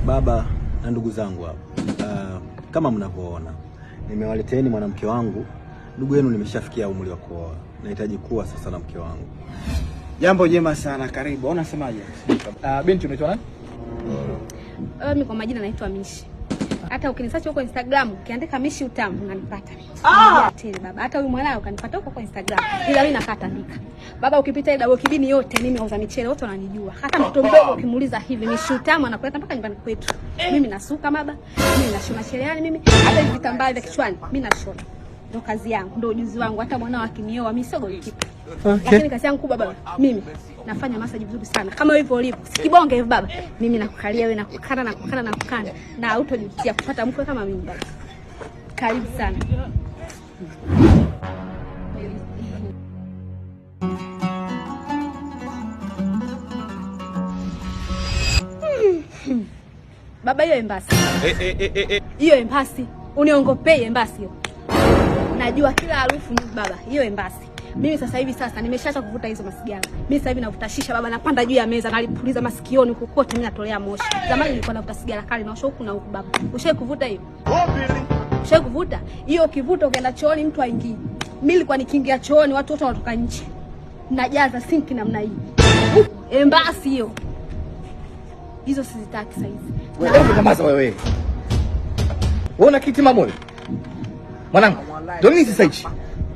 Baba na ndugu zangu hapa, kama mnavyoona nimewaleteeni mwanamke wangu. Ndugu yenu nimeshafikia umri wa kuoa, nahitaji kuwa sasa na mke wangu. Jambo jema sana, karibu. Unasemaje? Binti unaitwa nani? Mimi kwa majina naitwa Mishi. Hata ukinisearch huko Instagram ukiandika Mishi Utamu unanipata. Tele baba, hata huyu mwanao kanipata huko kwa Instagram. Ila mimi nakata andika. Baba ukipita ile double kibini yote mimi nauza michele wote wananijua. Hata mtoto mdogo ukimuuliza hivi Mishi Utamu anakuleta mpaka nyumbani kwetu. Mimi nasuka baba, mimi nashona cherehani mimi, hata hivi vitambaa vya kichwani mimi nashona. Ndio kazi yangu, ndio ujuzi wangu. Hata mwanao akinioa mimi sio goalkeeper. Lakini kazi yangu kubwa baba, mimi nafanya massage vizuri sana. Kama hivyo ulivyo. Sikibonge hivi baba. Mimi nakukalia wewe na kukana na hautojutia kupata mke kama mimi baba. Karibu sana. Baba hiyo embasi. Hiyo embasi. Uniongopee embasi hiyo. Najua kila harufu baba, hiyo embasi. Mimi sasa hivi nimeshaacha kuvuta hizo masigara. Mimi sasa hivi navuta shisha baba, napanda juu ya meza nalipuliza masikioni kokote, mimi natolea moshi. Zamani nilikuwa navuta sigara kali na huku na huku baba. Ushawahi kuvuta hiyo? Ushawahi kuvuta? Hiyo ukivuta ukienda chooni mtu aingii. Mimi nilikuwa nikiingia chooni watu wote wanatoka nje. Najaza sinki namna hii. Embasi hiyo. Hizo sizitaki sasa hizi. Wewe kamaza wewe. Unaona kiti mamoni? Mwanangu, ndio nini sasa hichi?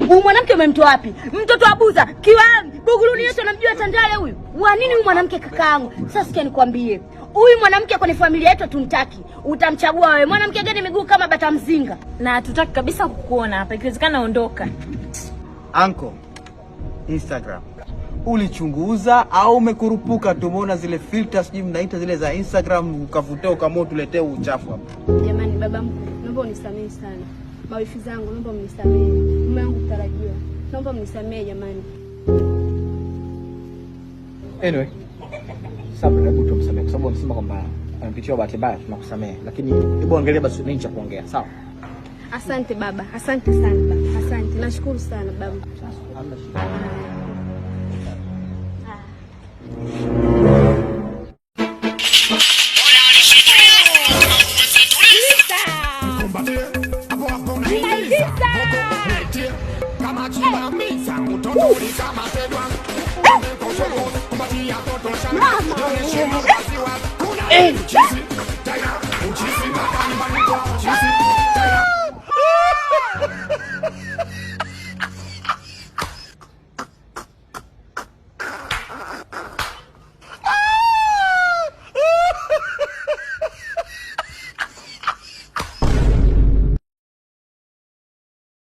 Huyu mwanamke umemtoa wapi? Mtoto wa Buza, Kiwani, Buguruni yote anamjua Tandale huyu. Wa nini huyu mwanamke kakaangu? Sasa sikia nikwambie. Huyu mwanamke kwenye familia yetu tunitaki. Utamchagua wewe. Mwanamke gani miguu kama bata mzinga? Na hatutaki kabisa kukuona hapa. Ikiwezekana ondoka. Uncle, Instagram. Ulichunguza au umekurupuka tumeona zile filters sijui mnaita zile za Instagram ukavuta kama tuletee uchafu hapa? Jamani baba mkuu, naomba unisamehe sana. Mawifi zangu naomba mnisamehe. Mume wangu mtarajiwa. Naomba mnisamehe jamani. Anyway, sababu hebu tumsamehe kwa sababu unasema kwamba anapitia bahati mbaya, tunakusamehe. Lakini hebu angalia basi nini cha kuongea, sawa? Asante baba. Asante sana baba. Asante. Nashukuru sana baba. Hamna shida. Mama!